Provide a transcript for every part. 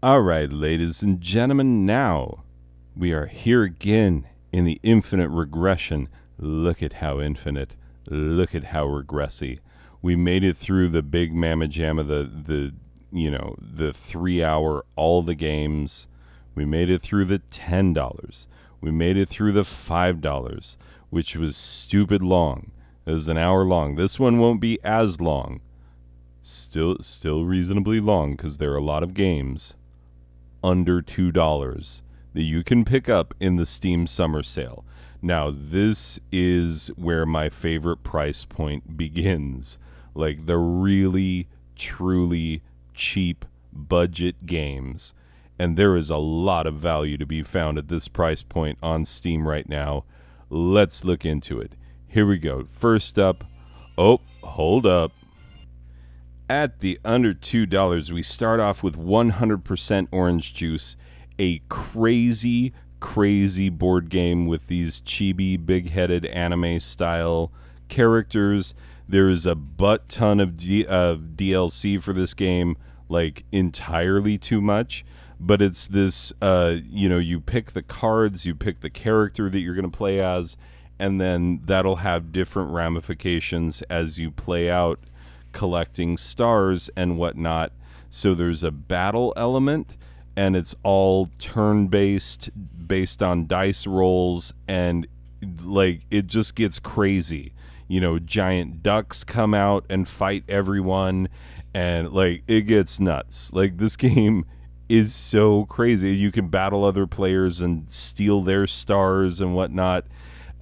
All right, ladies and gentlemen, now we are here again in the infinite regression. Look at how infinite. Look at how regressy. We made it through the big mamma jamma, the 3 hour, all the games. We made it through the $10. We made it through the $5, which was stupid long. It was an hour long. This one won't be as long. Still reasonably long because there are a lot of games under $2 that you can pick up in the Steam Summer Sale. Now, this is where my favorite price point begins. Like the really, truly cheap budget games. And there is a lot of value to be found at this price point on Steam right now. Let's look into it. Here we go. First up, hold up. At the under $2, we start off with 100% orange juice, a crazy, crazy board game with these chibi, big-headed anime-style characters. There is a butt ton of DLC for this game, like entirely too much. But it's this, you pick the cards, you pick the character that you're going to play as, and then that'll have different ramifications as you play out collecting stars and whatnot. So there's a battle element, and it's all turn-based, based on dice rolls, and like it just gets crazy. Giant ducks come out and fight everyone, and like it gets nuts. Like this game is so crazy. You can battle other players and steal their stars and whatnot.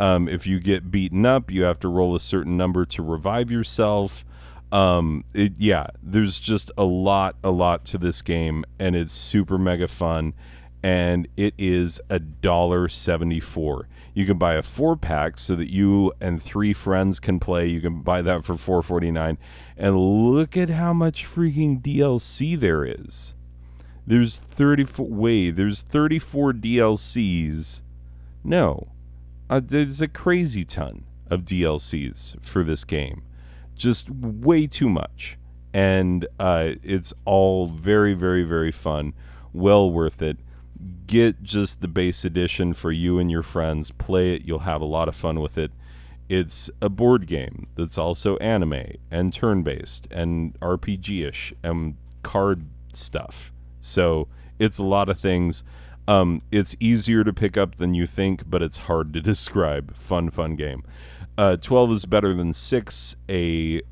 If you get beaten up, you have to roll a certain number to revive yourself. There's just a lot to this game, and it's super mega fun, and it is $1.74. You can buy a 4-pack so that you and 3 friends can play. You can buy that for $4.49, and look at how much freaking DLC there is. There's 34 DLCs. No, there's a crazy ton of DLCs for this game. Just way too much. And it's all very, very, very fun. Well worth it. Get just the base edition for you and your friends. Play it. You'll have a lot of fun with it. It's a board game that's also anime and turn-based and RPG-ish and card stuff. So it's a lot of things. It's easier to pick up than you think, but it's hard to describe. Fun game. 12 is better than 6, an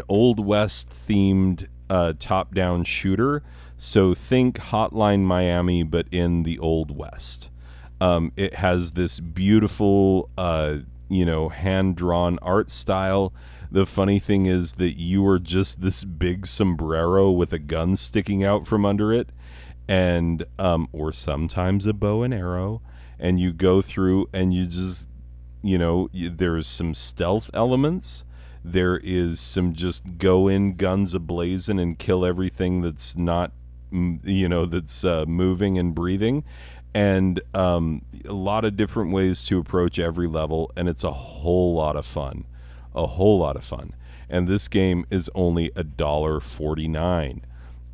Old West themed top-down shooter. So think Hotline Miami, but in the Old West. It has this beautiful, hand-drawn art style. The funny thing is that you are just this big sombrero with a gun sticking out from under it, and or sometimes a bow and arrow, and you go through and you just there's some stealth elements. There is some just go in guns ablazing and kill everything that's not, that's moving and breathing. And a lot of different ways to approach every level. And it's a whole lot of fun. And this game is only $1.49.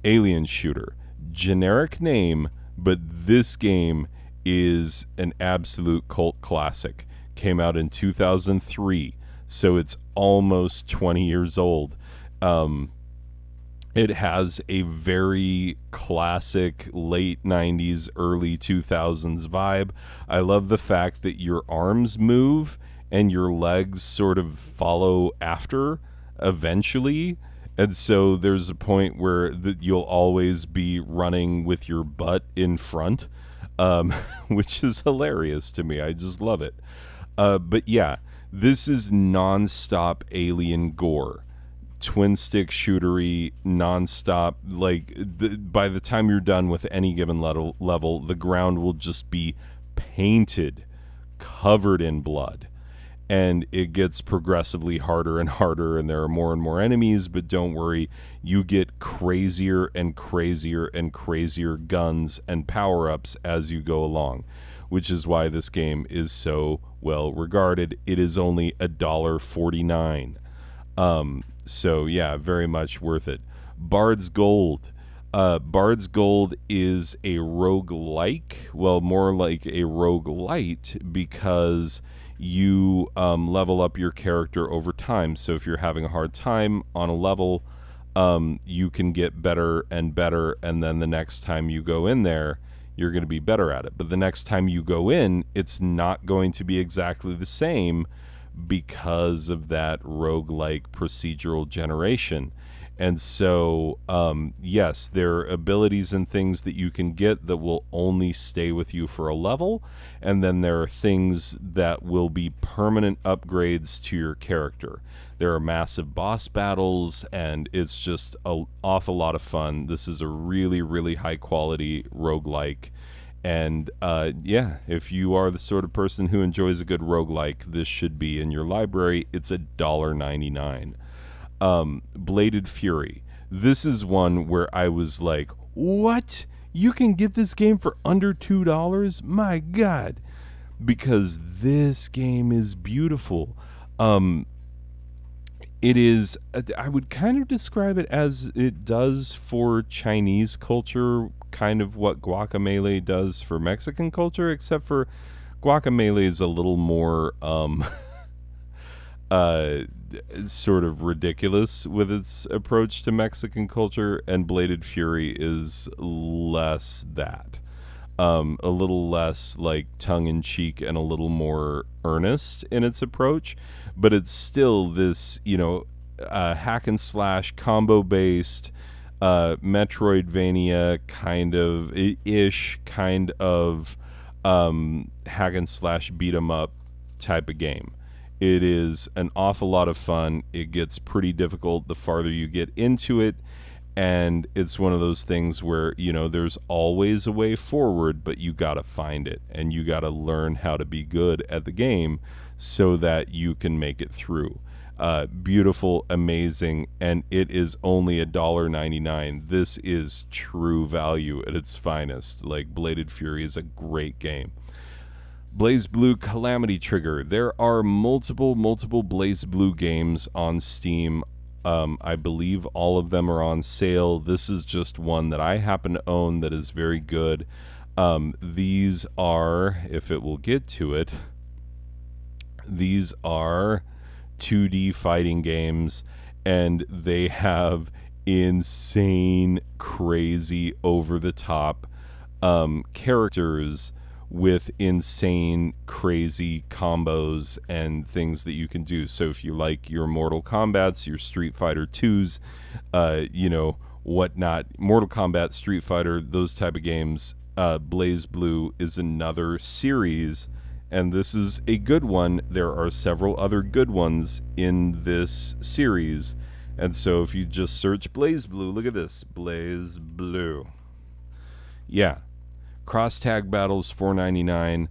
Alien Shooter. Generic name, but this game is an absolute cult classic. Came out in 2003, so it's almost 20 years old. It has a very classic late 90s, early 2000s vibe. I love the fact that your arms move and your legs sort of follow after eventually. And so there's a point where you'll always be running with your butt in front, which is hilarious to me. I just love it. But yeah, this is non-stop alien gore. Twin stick shootery, non-stop. Like, by the time you're done with any given level, the ground will just be painted, covered in blood. And it gets progressively harder and harder, and there are more and more enemies, but don't worry, you get crazier and crazier and crazier guns and power-ups as you go along, which is why this game is so well regarded. It is only $1.49. So yeah, very much worth it. Bards Gold. Bards Gold is a roguelike, well, more like a roguelite, because you level up your character over time. So if you're having a hard time on a level, you can get better and better, and then the next time you go in there, you're going to be better at it. But the next time you go in, it's not going to be exactly the same because of that roguelike procedural generation. And so, yes, there are abilities and things that you can get that will only stay with you for a level. And then there are things that will be permanent upgrades to your character. There are massive boss battles, and it's just an awful lot of fun. This is a really, really high quality roguelike. And yeah, if you are the sort of person who enjoys a good roguelike, this should be in your library. It's $1.99. Bladed Fury. This is one where I was like, what? You can get this game for under $2? My God. Because this game is beautiful. It is, I would kind of describe it as it does for Chinese culture, kind of what Guacamelee does for Mexican culture, except for Guacamelee is a little more uh, sort of ridiculous with its approach to Mexican culture, and Bladed Fury is less that. A little less like tongue in cheek and a little more earnest in its approach, but it's still this, hack and slash combo based, Metroidvania kind of ish kind of hack and slash beat 'em up type of game. It is an awful lot of fun. It gets pretty difficult the farther you get into it. And it's one of those things where, there's always a way forward, but you got to find it. And you got to learn how to be good at the game so that you can make it through. Beautiful, amazing, and it is only $1.99. This is true value at its finest. Like, Bladed Fury is a great game. Blaze Blue Calamity Trigger. There are multiple Blaze Blue games on Steam. I believe all of them are on sale. This is just one that I happen to own that is very good. These are, if it will get to it, these are 2D fighting games, and they have insane, crazy, over-the-top characters with insane, crazy combos and things that you can do. So if you like your Mortal Kombats, your Street Fighter 2s, whatnot, Mortal Kombat, Street Fighter, those type of games, Blaze Blue is another series, and this is a good one. There are several other good ones in this series, and so if you just search Blaze Blue, look at this, Blaze Blue. Yeah. Cross Tag Battles $4.99,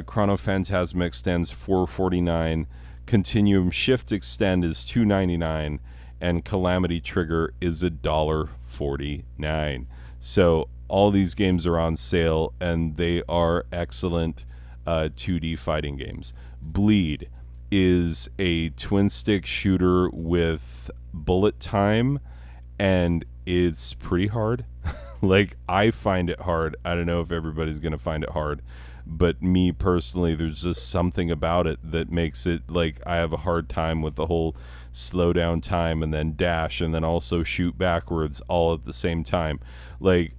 Chrono Phantasma Extends $4.49, Continuum Shift Extend is $2.99, and Calamity Trigger is $1.49. So all these games are on sale, and they are excellent 2D fighting games. Bleed is a twin stick shooter with bullet time, and it's pretty hard. Like, I find it hard. I don't know if everybody's going to find it hard, but me personally, there's just something about it that makes it like I have a hard time with the whole slow down time and then dash and then also shoot backwards all at the same time. Like,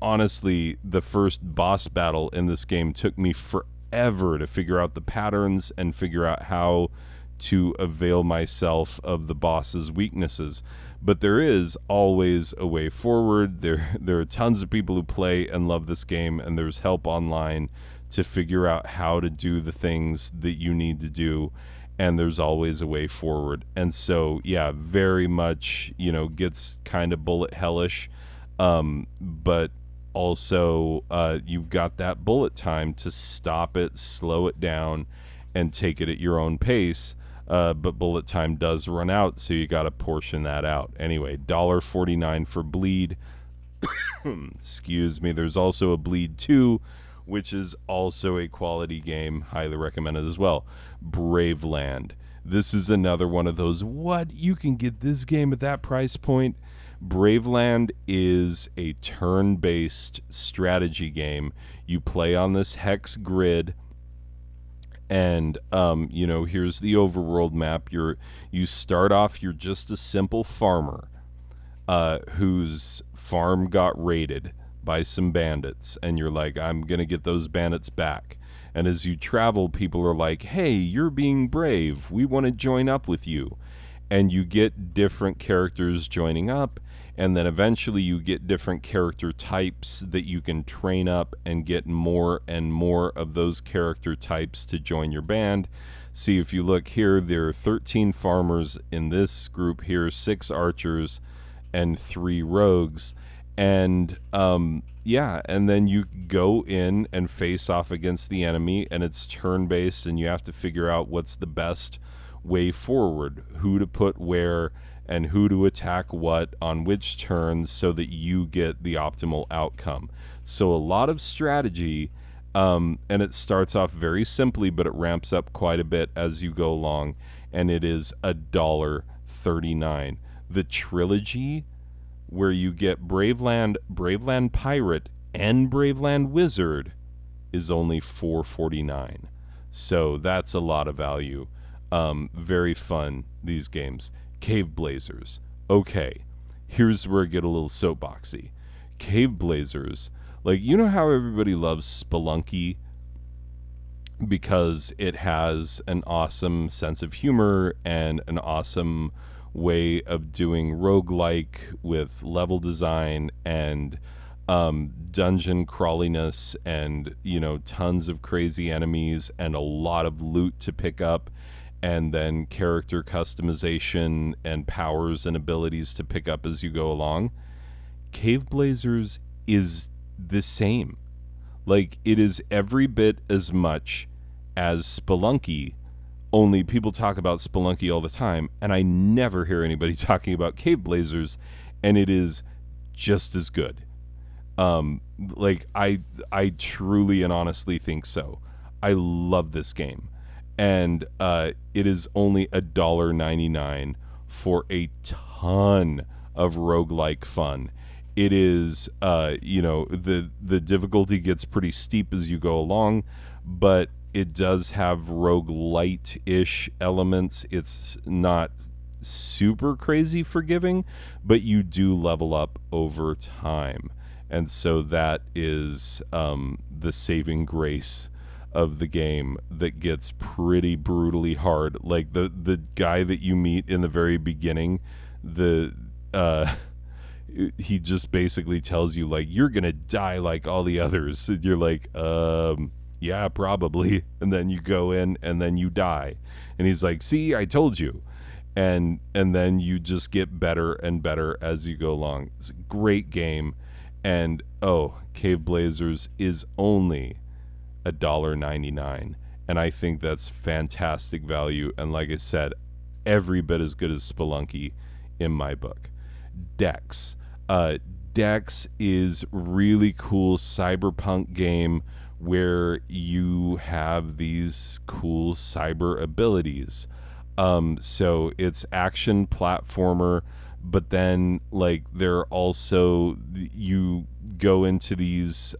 honestly, the first boss battle in this game took me forever to figure out the patterns and figure out how to avail myself of the boss's weaknesses. But there is always a way forward. There are tons of people who play and love this game, and there's help online to figure out how to do the things that you need to do, and there's always a way forward. And so, yeah, very much, gets kind of bullet hellish, but also you've got that bullet time to stop it, slow it down, and take it at your own pace. But bullet time does run out, so you got to portion that out. Anyway, $1.49 for Bleed. Excuse me. There's also a Bleed 2, which is also a quality game. Highly recommended as well. Braveland. This is another one of those, what? You can get this game at that price point? Braveland is a turn-based strategy game. You play on this hex grid, and here's the overworld map. You start off, you're just a simple farmer whose farm got raided by some bandits, and you're like, I'm gonna get those bandits back. And as you travel, people are like, hey, you're being brave, we want to join up with you. And you get different characters joining up, and then eventually you get different character types that you can train up and get more and more of those character types to join your band. See, if you look here, there are 13 farmers in this group here, 6 archers and 3 rogues. And and then you go in and face off against the enemy, and it's turn-based, and you have to figure out what's the best way forward, who to put where, and who to attack what on which turns, so that you get the optimal outcome. So a lot of strategy, and it starts off very simply, but it ramps up quite a bit as you go along, and it is $1.39. The trilogy, where you get Braveland, Braveland Pirate, and Braveland Wizard, is only $4.49. So that's a lot of value. Very fun, these games. Cave Blazers. Okay, here's where I get a little soapboxy. Cave Blazers, like, you know how everybody loves Spelunky because it has an awesome sense of humor and an awesome way of doing roguelike with level design and dungeon crawliness, and tons of crazy enemies and a lot of loot to pick up, and then character customization and powers and abilities to pick up as you go along. Cave Blazers is the same. Like, it is every bit as much as Spelunky, only people talk about Spelunky all the time, and I never hear anybody talking about Cave Blazers, and it is just as good. I truly and honestly think so. I love this game. And it is only $1.99 for a ton of roguelike fun. It is, the difficulty gets pretty steep as you go along, but it does have roguelite-ish elements. It's not super crazy forgiving, but you do level up over time. And so that is the saving grace of the game that gets pretty brutally hard. Like the guy that you meet in the very beginning, he just basically tells you, like, you're gonna die like all the others. And you're like, yeah, probably. And then you go in and then you die. And he's like, see, I told you. And then you just get better and better as you go along. It's a great game. And Cave Blazers is only $1.99, and I think that's fantastic value. And like I said, every bit as good as Spelunky in my book. Dex. Dex is really cool cyberpunk game where you have these cool cyber abilities. So it's action platformer, but then, like, there also, you go into these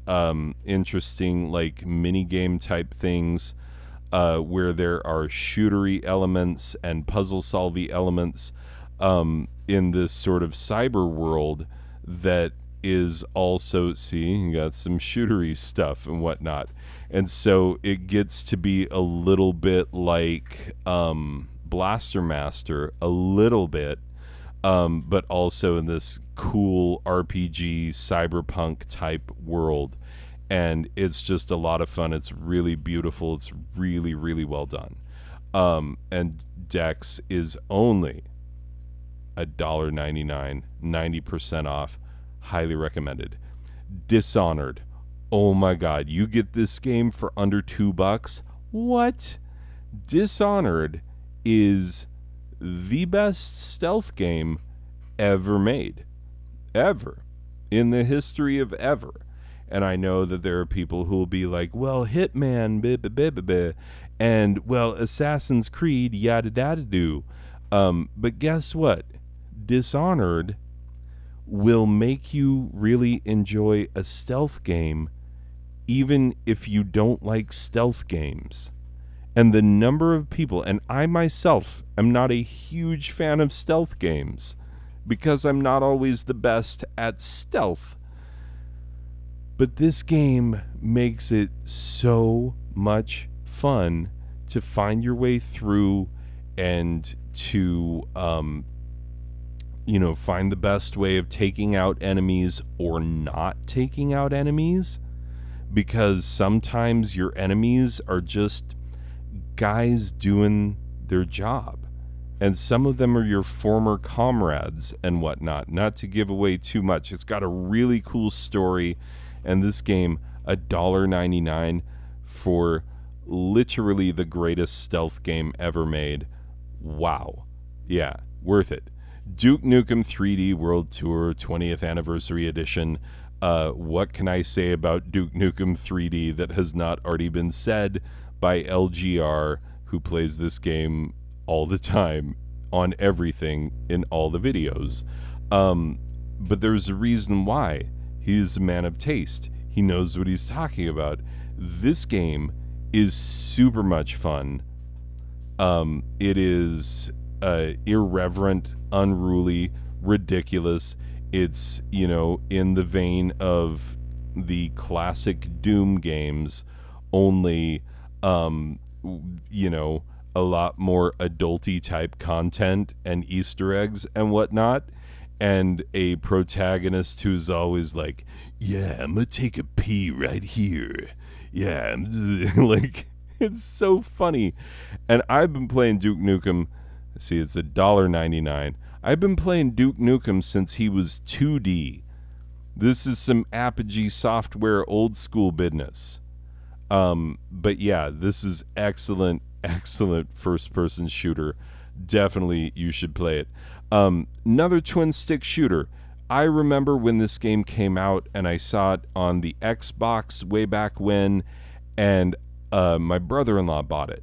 interesting, like, mini game type things where there are shootery elements and puzzle solving elements in this sort of cyber world that is also, see, you got some shootery stuff and whatnot. And so it gets to be a little bit like Blaster Master, a little bit, but also in this cool RPG cyberpunk type world. And it's just a lot of fun. It's really beautiful. It's really, really well done. And Dex is only $1.99, 90% off. Highly recommended. Dishonored. Oh my God, you get this game for under $2? What? Dishonored is the best stealth game ever made. Ever. In the history of ever. And I know that there are people who will be like, well, Hitman, and, well, Assassin's Creed, yada yada do. But guess what? Dishonored will make you really enjoy a stealth game, even if you don't like stealth games. And the number of people, and I myself am not a huge fan of stealth games because I'm not always the best at stealth. But this game makes it so much fun to find your way through and to, find the best way of taking out enemies or not taking out enemies. Because sometimes your enemies are just guys doing their job. And some of them are your former comrades and whatnot. Not to give away too much. It's got a really cool story. And this game, $1.99 for literally the greatest stealth game ever made. Wow. Yeah, worth it. Duke Nukem 3D World Tour 20th Anniversary Edition. What can I say about Duke Nukem 3D that has not already been said by LGR, who plays this game all the time on everything in all the videos? But there's a reason why. He's a man of taste. He knows what he's talking about. This game is super much fun. It is irreverent, unruly, ridiculous. It's, in the vein of the classic Doom games, only, a lot more adulty type content and Easter eggs and whatnot. And a protagonist who's always like, yeah, I'm gonna take a pee right here. Yeah, like, it's so funny. And I've been playing Duke Nukem. See, it's $1.99. I've been playing Duke Nukem since he was 2D. This is some Apogee software old school business. But yeah, this is excellent first person shooter. Definitely you should play it. Another twin stick shooter. I remember when this game came out and I saw it on the Xbox way back when, and my brother-in-law bought it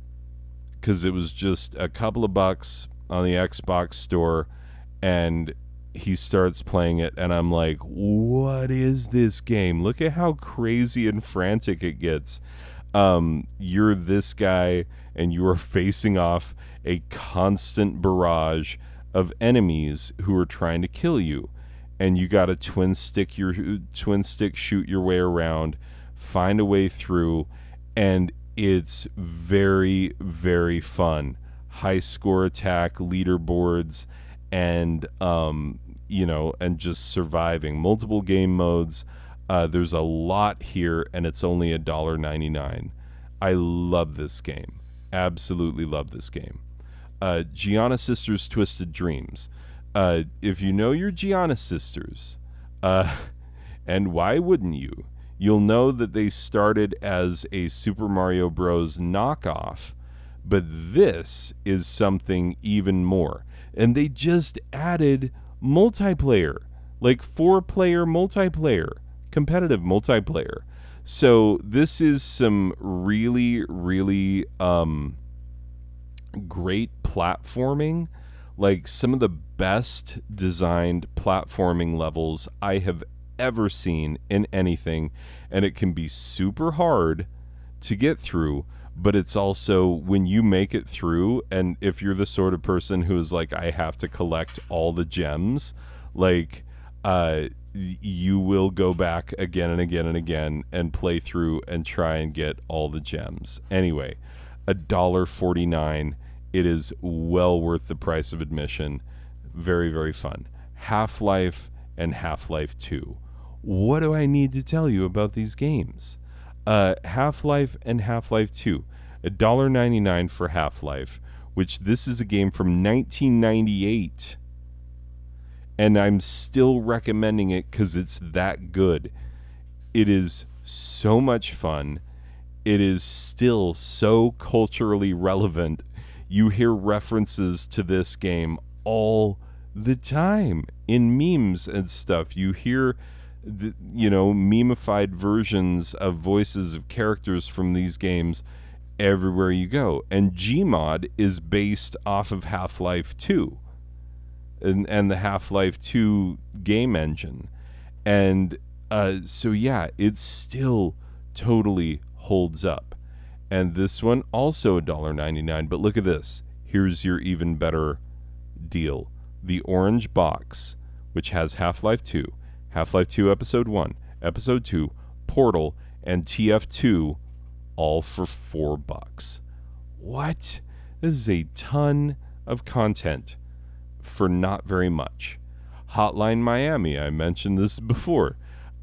because it was just a couple of bucks on the Xbox store, and he starts playing it, and I'm like, what is this game? Look at how crazy and frantic it gets. You're this guy, and you are facing off a constant barrage of enemies who are trying to kill you. And you got to twin stick shoot your way around, find a way through, and it's very, very fun. High score attack, leaderboards, and and just surviving. Multiple game modes. There's a lot here, and it's only $1.99. I love this game. Absolutely love this game. Giana Sisters Twisted Dreams. If you know your Giana Sisters, and why wouldn't you? You'll know that they started as a Super Mario Bros. Knockoff, but this is something even more. And they just added multiplayer, like 4-player multiplayer, competitive multiplayer. So this is some really, really great platforming, like some of the best designed platforming levels I have ever seen in anything. And it can be super hard to get through, but it's also, when you make it through, and if you're the sort of person who is like, I have to collect all the gems, like you will go back again and again and again and play through and try and get all the gems. Anyway, $1.49. It is well worth the price of admission. Very, very fun. Half-Life and Half-Life 2. What do I need to tell you about these games? Half-Life and Half-Life 2. $1.99 for Half-Life, which this is a game from 1998. And I'm still recommending it because it's that good. It is so much fun. It is still so culturally relevant. You hear references to this game all the time in memes and stuff. You hear memified versions of voices of characters from these games everywhere you go. And Gmod is based off of Half-Life 2. and the Half-Life 2 game engine. And so yeah, it still totally holds up. And this one also $1.99, but look at this. Here's your even better deal. The orange box, which has Half-Life 2, Half-Life 2 Episode 1, Episode 2, Portal, and TF2, all for $4. What? This is a ton of content for not very much. Hotline Miami, I mentioned this before.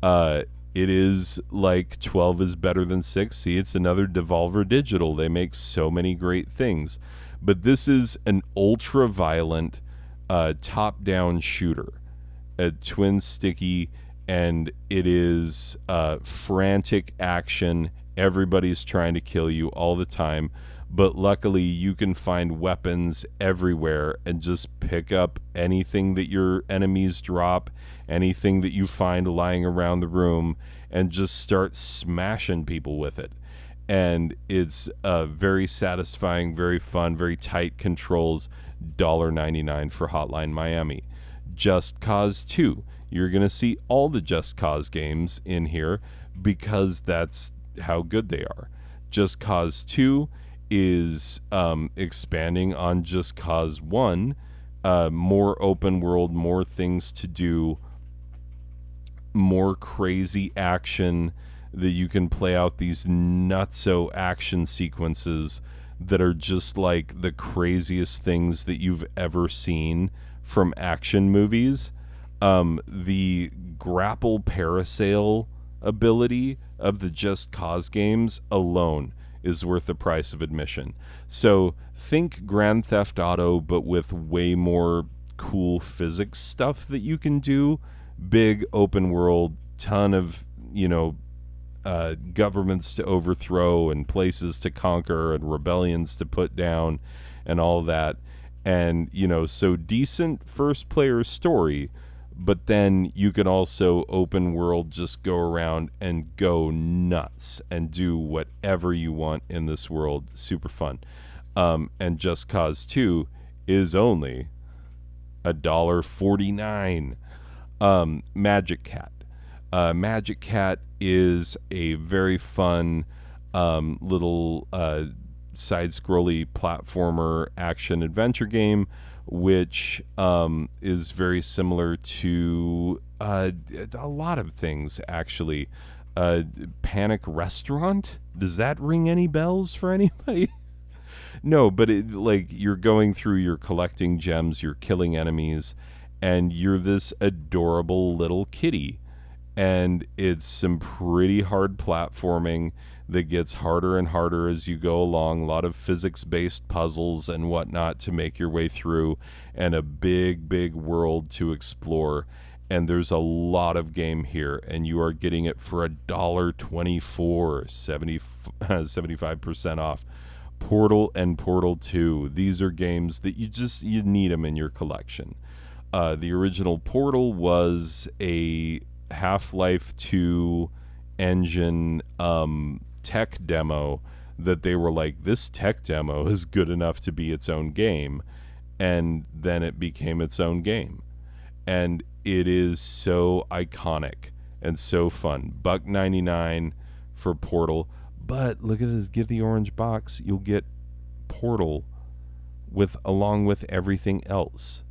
It is like 12 is better than 6. See, it's another Devolver Digital. They make so many great things. But this is an ultra-violent top-down shooter, a twin sticky, and it is frantic action. Everybody's trying to kill you all the time. But luckily, you can find weapons everywhere and just pick up anything that your enemies drop, anything that you find lying around the room, and just start smashing people with it. And it's very satisfying, very fun, very tight controls. $1.99 for Hotline Miami. Just Cause 2. You're going to see all the Just Cause games in here because that's how good they are. Just Cause 2 is expanding on Just Cause 1, more open world, more things to do, more crazy action that you can play out these nutso action sequences that are just like the craziest things that you've ever seen from action movies. The grapple parasail ability of the Just Cause games alone is worth the price of admission. So think Grand Theft Auto, but with way more cool physics stuff that you can do. Big open world, ton of, governments to overthrow and places to conquer and rebellions to put down and all that. And, so decent first player story, but then you can also open world, just go around and go nuts and do whatever you want in this world. Super fun. And Just Cause 2 is only $1.49. Magic Cat. Magic Cat is a very fun little side-scrolly platformer action adventure game, which is very similar to a lot of things, actually. Panic Restaurant? Does that ring any bells for anybody? No, but you're going through, you're collecting gems, you're killing enemies, and you're this adorable little kitty. And it's some pretty hard platforming that gets harder and harder as you go along. A lot of physics-based puzzles and whatnot to make your way through, and a big, big world to explore. And there's a lot of game here, and you are getting it for $1.24, 75% off. Portal and Portal 2. These are games that you need them in your collection. The original Portal was a Half-Life 2 engine tech demo that they were like, this tech demo is good enough to be its own game, and then it became its own game. And it is so iconic and so fun. $1.99 for Portal. But look at this, get the orange box, you'll get Portal along with everything else.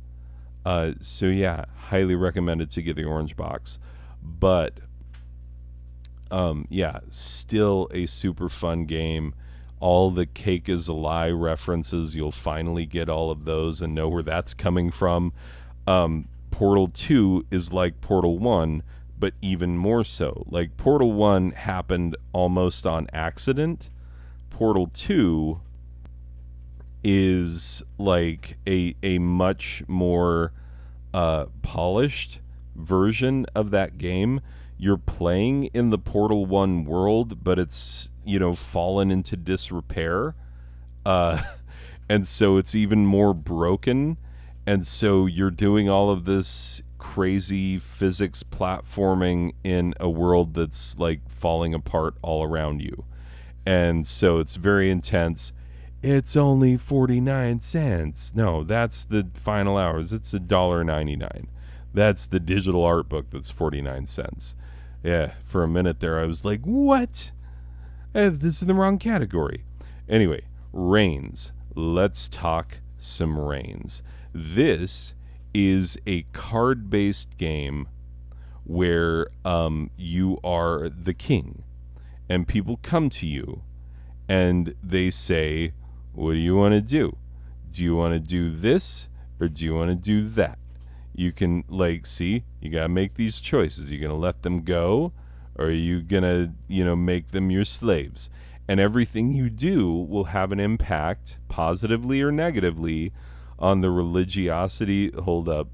So yeah, highly recommended to get the orange box. But yeah, still a super fun game. All the cake is a lie references, you'll finally get all of those and know where that's coming from. Portal 2 is like Portal 1, but even more so. Like Portal 1 happened almost on accident. Portal 2 is like a much more polished version of that game. You're playing in the Portal 1 world, but it's, fallen into disrepair. And so it's even more broken. And so you're doing all of this crazy physics platforming in a world that's like falling apart all around you. And so it's very intense. it's only 49 cents. No, that's the final hours. It's $1.99. That's the digital art book that's 49 cents. Yeah, for a minute there, I was like, what? This is the wrong category. Anyway, Reigns. Let's talk some Reigns. This is a card-based game where you are the king, and people come to you, and they say, what do you want to do? Do you want to do this, or do you want to do that? You can, see, you got to make these choices. You're going to let them go, or are you going to, make them your slaves? And everything you do will have an impact, positively or negatively, on the religiosity. Hold up.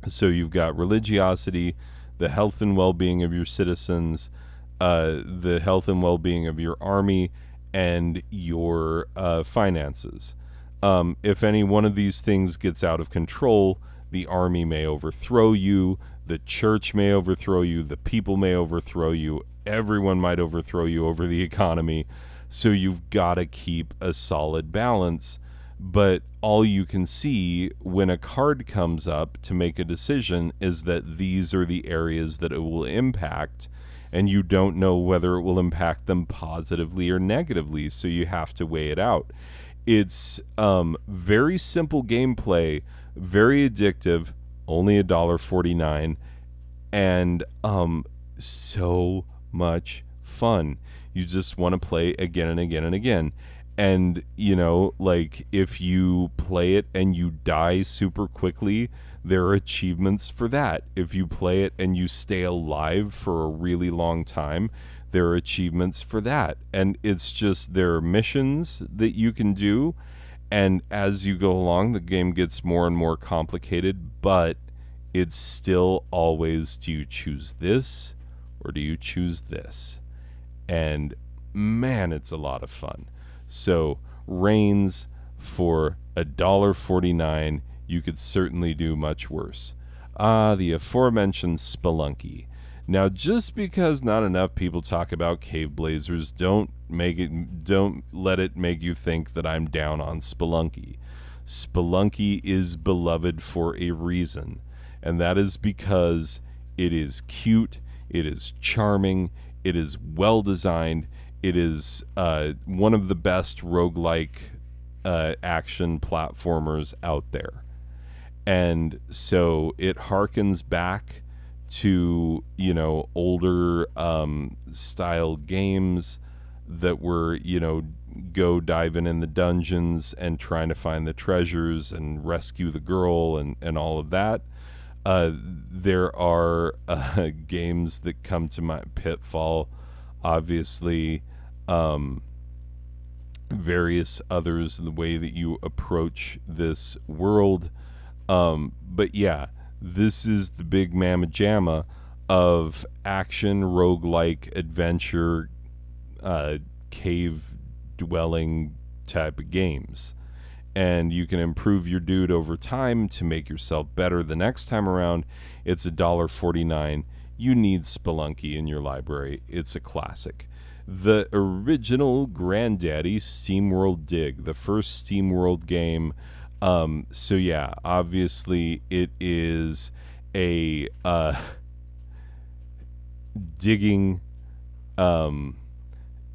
So you've got religiosity, the health and well-being of your citizens, the health and well-being of your army, and your finances. If any one of these things gets out of control, the army may overthrow you, the church may overthrow you, the people may overthrow you, everyone might overthrow you over the economy. So you've got to keep a solid balance. But all you can see when a card comes up to make a decision is that these are the areas that it will impact, and you don't know whether it will impact them positively or negatively, so you have to weigh it out. It's very simple gameplay, very addictive, only $1.49, and so much fun. You just want to play again and again and again. And, if you play it and you die super quickly, there are achievements for that. If you play it and you stay alive for a really long time, there are achievements for that. And it's just, there are missions that you can do. And as you go along, the game gets more and more complicated, but it's still always, do you choose this or do you choose this? And man, it's a lot of fun. So Reigns for $1.49, you could certainly do much worse. The aforementioned Spelunky. Now, just because not enough people talk about Cave Blazers, don't let it make you think that I'm down on Spelunky. Spelunky is beloved for a reason, and that is because it is cute, it is charming, it is well designed. It is one of the best roguelike action platformers out there. And so it harkens back to, older style games that were, go diving in the dungeons and trying to find the treasures and rescue the girl and all of that. There are games that come to my Pitfall, obviously. Various others, the way that you approach this world. But yeah, this is the big mamma jamma of action, roguelike, adventure, cave dwelling type of games. And you can improve your dude over time to make yourself better the next time around. It's $1.49. You need Spelunky in your library. It's a classic. The original granddaddy SteamWorld Dig, the first SteamWorld game. So yeah, obviously it is a digging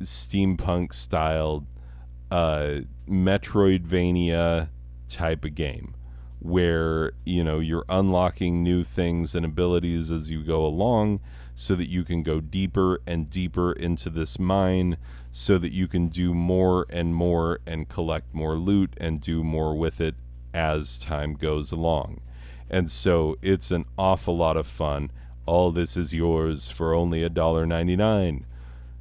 steampunk styled Metroidvania type of game where you're unlocking new things and abilities as you go along, so that you can go deeper and deeper into this mine, so that you can do more and more and collect more loot and do more with it as time goes along. And so it's an awful lot of fun. All this is yours for only $1.99.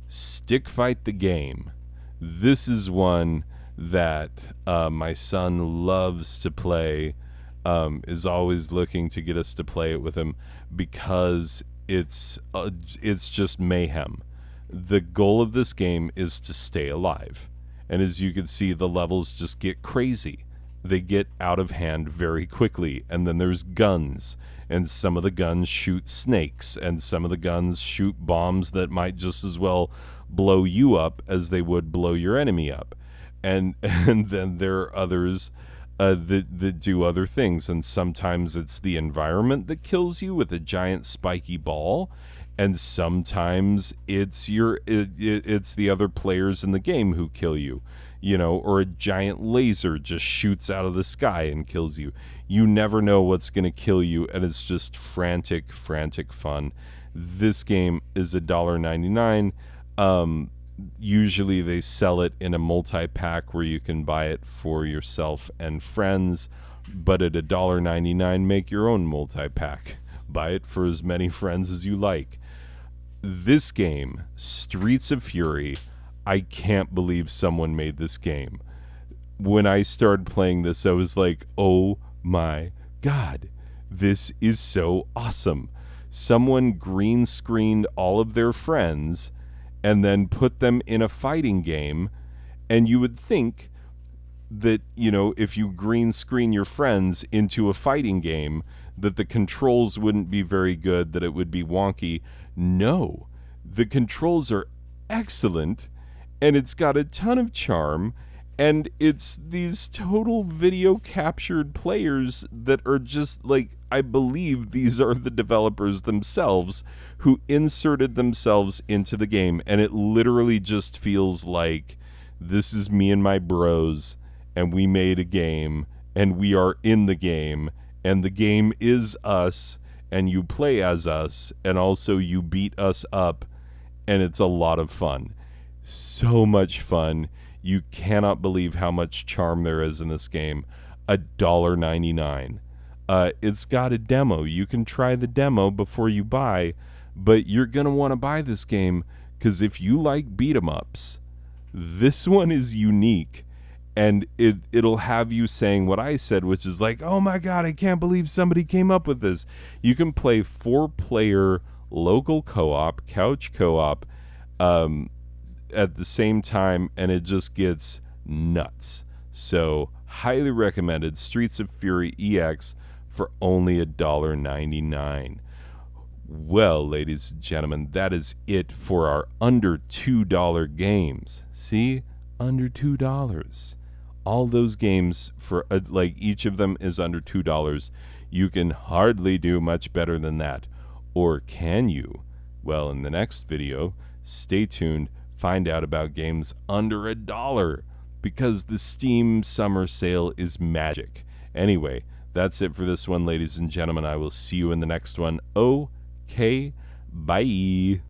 Stick Fight the Game. This is one that my son loves to play, is always looking to get us to play it with him, because it's just mayhem. The goal of this game is to stay alive. And as you can see, the levels just get crazy. They get out of hand very quickly. And then there's guns. And some of the guns shoot snakes. And some of the guns shoot bombs that might just as well blow you up as they would blow your enemy up. and and then there are others that do other things, and sometimes it's the environment that kills you with a giant spiky ball, and sometimes it's the other players in the game who kill you, or a giant laser just shoots out of the sky and kills you. You never know what's going to kill you, and it's just frantic fun. This game is $1.99. Usually they sell it in a multi-pack where you can buy it for yourself and friends, but at $1.99, make your own multi-pack. Buy it for as many friends as you like. This game, Streets of Fury, I can't believe someone made this game. When I started playing this, I was like, oh my god, this is so awesome. Someone green screened all of their friends and then put them in a fighting game, and you would think that, if you green screen your friends into a fighting game, that the controls wouldn't be very good, that it would be wonky. No, the controls are excellent, and it's got a ton of charm, and it's these total video captured players that are just like, I believe these are the developers themselves who inserted themselves into the game, and it literally just feels like this is me and my bros, and we made a game, and we are in the game, and the game is us, and you play as us, and also you beat us up, and it's a lot of fun. So much fun. You cannot believe how much charm there is in this game. $1.99. It's got a demo. You can try the demo before you buy, but you're going to want to buy this game because if you like beat 'em ups, this one is unique, and it'll have you saying what I said, which is like, oh my god, I can't believe somebody came up with this. You can play 4-player local co-op, couch co-op, at the same time, and it just gets nuts. So highly recommended. Streets of Fury EX for only $1.99. Well, ladies and gentlemen, that is it for our under $2 games. See, under $2. All those games for like each of them is under $2. You can hardly do much better than that, or can you? Well, in the next video, stay tuned. Find out about games under $1, because the Steam summer sale is magic. Anyway, that's it for this one, ladies and gentlemen. I will see you in the next one. Okay, bye.